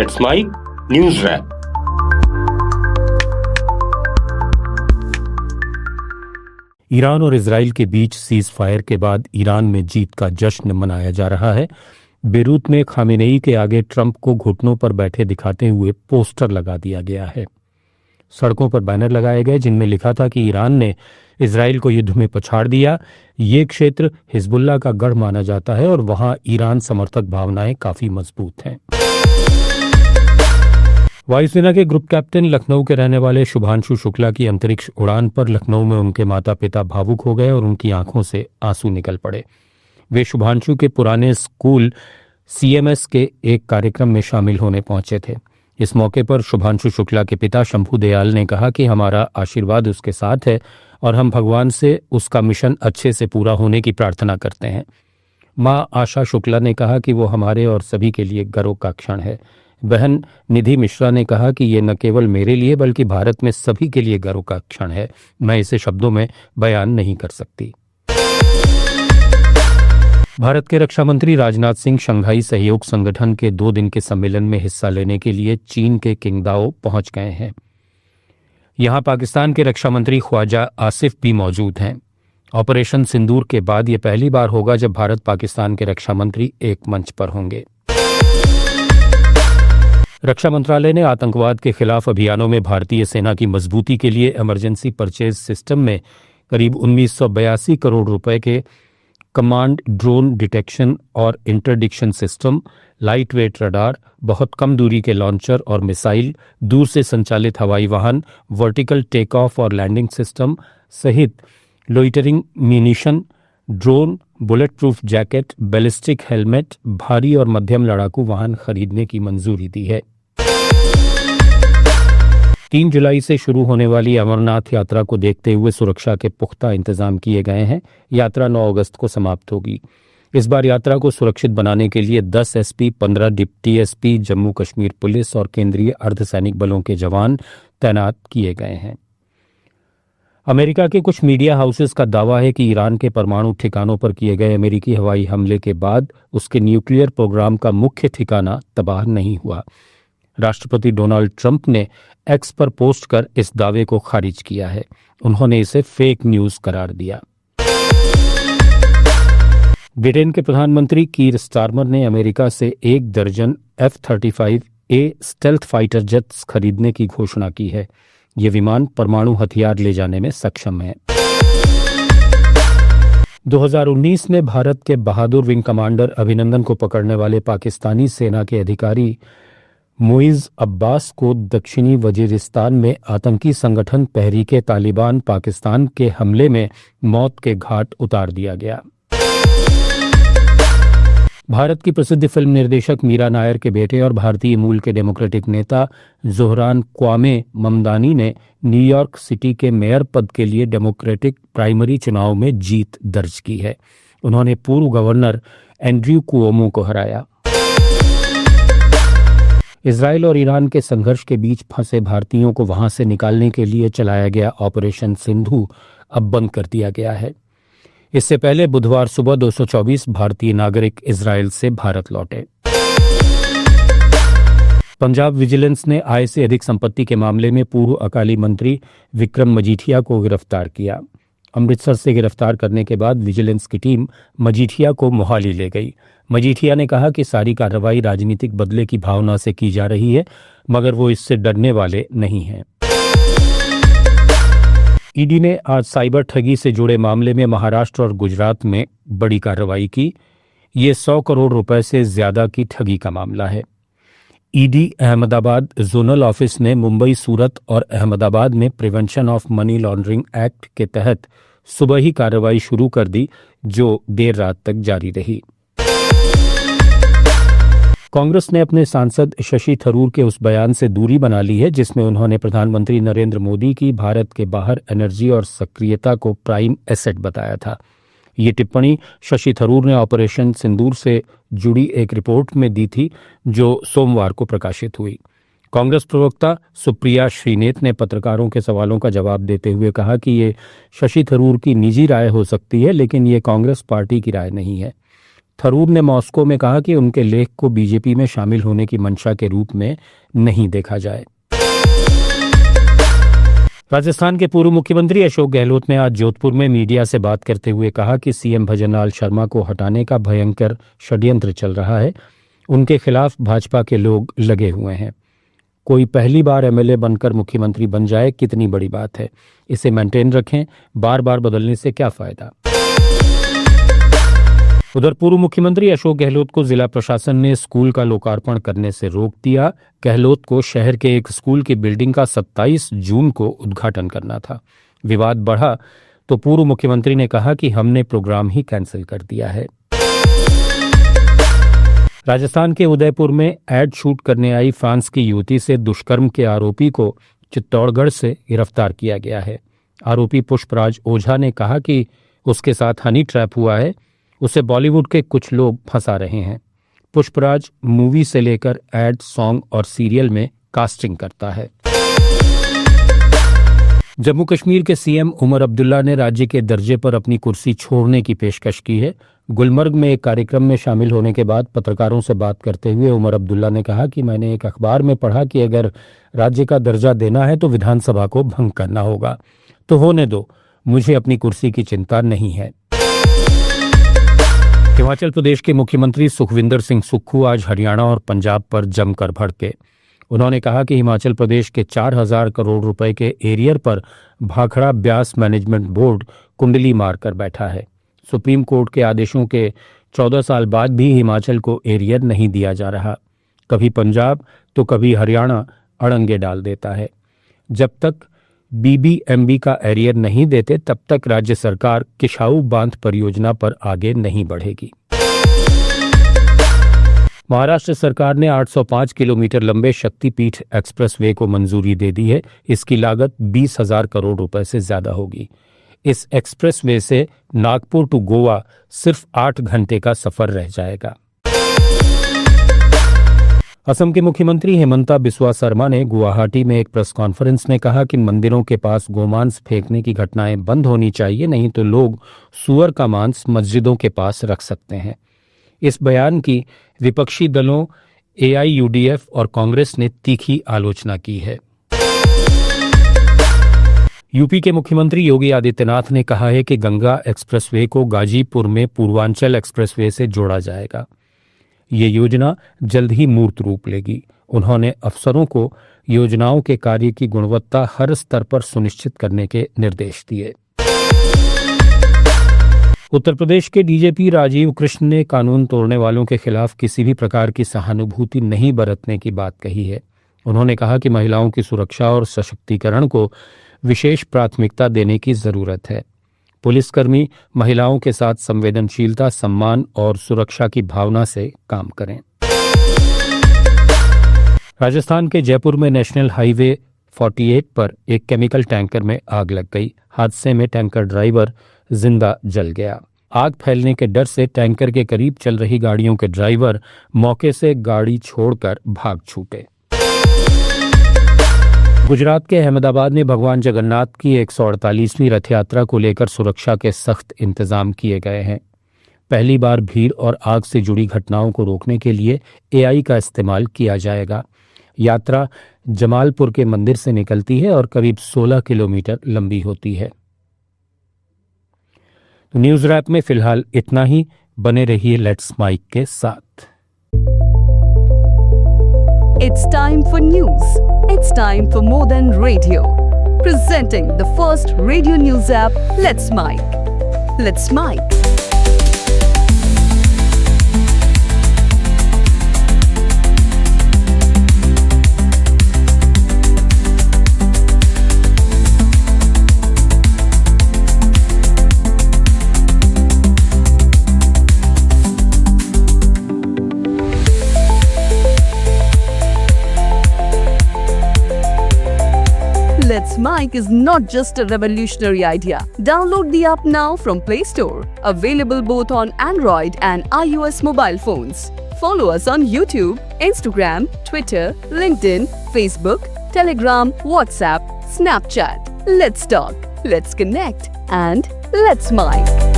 It's my news wrap. Iran और Israel के बीच cease fire के बाद ईरान में जीत का जश्न मनाया जा रहा है। बेरूत में खामेनेई के आगे ट्रंप को घुटनों पर बैठे दिखाते हुए पोस्टर लगा दिया गया है। सड़कों पर बैनर लगाए गए जिनमें लिखा था कि ईरान ने इजराइल को युद्ध में पछाड़ दिया। ये क्षेत्र हिजबुल्लाह का गढ़ माना जाता है और वहां ईरान समर्थक भावनाएं काफी मजबूत हैं। वायुसेना के ग्रुप कैप्टन लखनऊ के रहने वाले शुभांशु शुक्ला की अंतरिक्ष उड़ान पर लखनऊ में उनके माता पिता भावुक हो गए और उनकी आंखों से आंसू निकल पड़े। वे शुभांशु के पुराने स्कूल CMS के एक कार्यक्रम में शामिल होने पहुंचे थे। इस मौके पर शुभांशु शुक्ला के पिता शंभू दयाल ने कहा कि हमारा आशीर्वाद उसके साथ है और हम भगवान से उसका मिशन अच्छे से पूरा होने की प्रार्थना करते हैं। मां आशा शुक्ला ने कहा कि वो हमारे और सभी के लिए गर्व का क्षण है। बहन निधि मिश्रा ने कहा कि ये न केवल मेरे लिए बल्कि भारत में सभी के लिए गर्व का क्षण है। मैं इसे शब्दों में बयान नहीं कर सकती। भारत के रक्षा मंत्री राजनाथ सिंह शंघाई सहयोग संगठन के 2 दिन के सम्मेलन में हिस्सा लेने के लिए चीन के किंगदाओ पहुंच गए हैं। यहां पाकिस्तान के रक्षा मंत्री ख्वाजा आसिफ भी मौजूद हैं। ऑपरेशन सिंदूर के बाद यह पहली बार होगा जब भारत पाकिस्तान के रक्षा मंत्री एक मंच पर होंगे। रक्षा मंत्रालय ने आतंकवाद के खिलाफ अभियानों में भारतीय सेना की मजबूती के लिए इमरजेंसी परचेज सिस्टम में करीब 1982 करोड़ रुपए के कमांड ड्रोन डिटेक्शन और interdiction system, light weight radar, बहुत कम दूरी के लॉन्चर और मिसाइल, दूर से संचालित हवाई वाहन, वर्टिकल टेक ऑफ और लैंडिंग सिस्टम सहित loitering munition, drone, bullet proof jacket, ballistic helmet, भारी और मध्यम लड़ाकू वाहन खरीदने की मंजूरी दी है। 3 जुलाई से शुरू होने वाली अमरनाथ यात्रा को देखते हुए सुरक्षा के पुख्ता इंतजाम किए गए हैं। यात्रा 9 अगस्त को समाप्त होगी। इस बार यात्रा को सुरक्षित बनाने के लिए 10 SP, 15 deputy SP, Jammu Kashmir police और केंद्रीय अर्धसैनिक बलों के जवान तैनात किए गए हैं। अमेरिका के कुछ मीडिया हाउसेस का दावा है कि ईरान के परमाणु ठिकानों पर किए गए अमेरिकी हवाई हमले के बाद उसके न्यूक्लियर प्रोग्राम का मुख्य ठिकाना तबाह नहीं हुआ। राष्ट्रपति डोनाल्ड ट्रंप ने एक्स पर पोस्ट कर इस दावे को खारिज किया है। उन्होंने इसे फेक न्यूज करार दिया। ब्रिटेन के प्रधानमंत्री कीर स्टारमर ने अमेरिका से 1 दर्जन F-35A स्टेल्थ फाइटर जेट्स खरीदने की घोषणा की है। ये विमान परमाणु हथियार ले जाने में सक्षम है। 2019 में भारत के बहादुर विंग कमांडर अभिनंदन को पकड़ने वाले पाकिस्तानी सेना के अधिकारी मुइज़ अब्बास को दक्षिणी वजीरिस्तान में आतंकी संगठन तहरीके तालिबान पाकिस्तान के हमले में मौत के घाट उतार दिया गया। भारत की प्रसिद्ध फिल्म निर्देशक मीरा नायर के बेटे और भारतीय मूल के डेमोक्रेटिक नेता ज़ोहरान क्वामे ममदानी ने न्यूयॉर्क सिटी के मेयर पद के लिए डेमोक्रेटिक प्राइमरी चुनाव में जीत दर्ज की है। उन्होंने पूर्व गवर्नर एंड्रयू कुओमो को हराया। इजराइल और ईरान के संघर्ष के बीच फंसे भारतीयों को वहां से निकालने के लिए चलाया गया ऑपरेशन सिंधु अब बंद कर दिया गया है। इससे पहले बुधवार सुबह 224 भारतीय नागरिक इजराइल से भारत लौटे। पंजाब विजिलेंस ने आय से अधिक संपत्ति के मामले में पूर्व अकाली मंत्री विक्रम मजीठिया को गिरफ्तार किया। अमृतसर से गिरफ्तार करने के बाद विजिलेंस की टीम मजीठिया को मोहाली ले गई। मजीठिया ने कहा कि सारी कार्रवाई राजनीतिक बदले की भावना से की जा रही है, मगर वो इससे डरने वाले नहीं हैं। ईडी ने आज साइबर ठगी से जुड़े मामले में महाराष्ट्र और गुजरात में बड़ी कार्रवाई की। ये 100 करोड़ रुपए से ज्यादा की ठगी का मामला है। ईडी अहमदाबाद जोनल ऑफिस ने मुंबई, सूरत और अहमदाबाद में prevention of money laundering act के तहत सुबह ही कार्रवाई शुरू कर दी, जो देर रात तक जारी रही। कांग्रेस ने अपने सांसद शशि थरूर के उस बयान से दूरी बना ली है जिसमें उन्होंने प्रधानमंत्री नरेंद्र मोदी की भारत के बाहर एनर्जी और सक्रियता को प्राइम एसेट बताया था। ये टिप्पणी शशि थरूर ने ऑपरेशन सिंदूर से जुड़ी एक रिपोर्ट में दी थी, जो सोमवार को प्रकाशित हुई। कांग्रेस प्रवक्ता सुप्रिया श्रीनेत ने पत्रकारों के सवालों का जवाब देते हुए कहा कि ये शशि थरूर की निजी राय हो सकती है, लेकिन ये कांग्रेस पार्टी की राय नहीं है। थरूर ने मॉस्को में कहा कि उनके लेख को बीजेपी में शामिल होने की मंशा के रूप में नहीं देखा जाए। राजस्थान के पूर्व मुख्यमंत्री अशोक गहलोत ने आज जोधपुर में मीडिया से बात करते हुए कहा कि सीएम भजनलाल शर्मा को हटाने का भयंकर षड्यंत्र चल रहा है। उनके खिलाफ भाजपा के लोग लगे हुए हैं। कोई पहली बार एमएलए बनकर मुख्यमंत्री बन जाए कितनी बड़ी बात है, इसे मेंटेन रखें, बार बार बदलने से क्या फायदा। उधर पूर्व मुख्यमंत्री अशोक गहलोत को जिला प्रशासन ने स्कूल का लोकार्पण करने से रोक दिया। गहलोत को शहर के एक स्कूल की बिल्डिंग का 27 जून को उद्घाटन करना था। विवाद बढ़ा तो पूर्व मुख्यमंत्री ने कहा कि हमने प्रोग्राम ही कैंसिल कर दिया है। राजस्थान के उदयपुर में एड शूट करने आई फ्रांस की युवती से दुष्कर्म के आरोपी को चित्तौड़गढ़ से गिरफ्तार किया गया है। आरोपी पुष्पराज ओझा ने कहा कि उसके साथ हनी ट्रैप हुआ है। उसे बॉलीवुड के कुछ लोग फंसा रहे हैं। पुष्पराज मूवी से लेकर एड, सॉन्ग और सीरियल में कास्टिंग करता है। जम्मू कश्मीर के सीएम उमर अब्दुल्ला ने राज्य के दर्जे पर अपनी कुर्सी छोड़ने की पेशकश की है। गुलमर्ग में एक कार्यक्रम में शामिल होने के बाद पत्रकारों से बात करते हुए उमर अब्दुल्ला ने कहा कि मैंने एक अखबार में पढ़ा कि अगर राज्य का दर्जा देना है तो विधानसभा को भंग करना होगा, तो होने दो, मुझे अपनी कुर्सी की चिंता नहीं है। हिमाचल प्रदेश के मुख्यमंत्री सुखविंदर सिंह सुक्खू आज हरियाणा और पंजाब पर जमकर भड़के। उन्होंने कहा कि हिमाचल प्रदेश के 4000 करोड़ रुपए के एरियर पर भाखड़ा ब्यास मैनेजमेंट बोर्ड कुंडली मारकर बैठा है। सुप्रीम कोर्ट के आदेशों के 14 साल बाद भी हिमाचल को एरियर नहीं दिया जा रहा। कभी पंजाब तो कभी हरियाणा अड़ंगे डाल देता है। जब तक बीबीएमबी का एरियर नहीं देते तब तक राज्य सरकार किशाऊ बांध परियोजना पर आगे नहीं बढ़ेगी। महाराष्ट्र सरकार ने 805 किलोमीटर लंबे शक्तिपीठ एक्सप्रेसवे को मंजूरी दे दी है। इसकी लागत 20,000 करोड़ रुपए से ज्यादा होगी। इस एक्सप्रेसवे से नागपुर टू गोवा सिर्फ 8 घंटे का सफर रह जाएगा। असम के मुख्यमंत्री हेमंता बिस्वा शर्मा ने गुवाहाटी में एक प्रेस कॉन्फ्रेंस में कहा कि मंदिरों के पास गोमांस फेंकने की घटनाएं बंद होनी चाहिए, नहीं तो लोग सूअर का मांस मस्जिदों के पास रख सकते हैं। इस बयान की विपक्षी दलों एआईयूडीएफ और कांग्रेस ने तीखी आलोचना की है। यूपी के मुख्यमंत्री योगी आदित्यनाथ ने कहा है कि गंगा एक्सप्रेसवे को गाजीपुर में पूर्वांचल एक्सप्रेसवे से जोड़ा जाएगा। ये योजना जल्द ही मूर्त रूप लेगी। उन्होंने अफसरों को योजनाओं के कार्य की गुणवत्ता हर स्तर पर सुनिश्चित करने के निर्देश दिए। उत्तर प्रदेश के डीजीपी राजीव कृष्ण ने कानून तोड़ने वालों के खिलाफ किसी भी प्रकार की सहानुभूति नहीं बरतने की बात कही है। उन्होंने कहा कि महिलाओं की सुरक्षा और सशक्तिकरण को विशेष प्राथमिकता देने की जरूरत है। पुलिसकर्मी महिलाओं के साथ संवेदनशीलता, सम्मान और सुरक्षा की भावना से काम करें। राजस्थान के जयपुर में नेशनल हाईवे 48 पर एक केमिकल टैंकर में आग लग गई। हादसे में टैंकर ड्राइवर जिंदा जल गया। आग फैलने के डर से टैंकर के करीब चल रही गाड़ियों के ड्राइवर मौके से गाड़ी छोड़कर भाग छूटे। गुजरात के अहमदाबाद में भगवान जगन्नाथ की 148वीं रथ यात्रा को लेकर सुरक्षा के सख्त इंतजाम किए गए हैं। पहली बार भीड़ और आग से जुड़ी घटनाओं को रोकने के लिए एआई का इस्तेमाल किया जाएगा। यात्रा जमालपुर के मंदिर से निकलती है और करीब 16 किलोमीटर लंबी होती है। तो न्यूज रैप में फिलहाल इतना ही। बने रहिए लेट्स माइक के साथ। It's time for news. It's time for more than radio. Presenting the first radio news app, Let's Mic. Let's Mic. Let's Mic is not just a revolutionary idea. Download the app now from Play Store. Available both on Android and iOS mobile phones. Follow us on YouTube, Instagram, Twitter, LinkedIn, Facebook, Telegram, WhatsApp, Snapchat. Let's talk, let's connect, and let's Mic.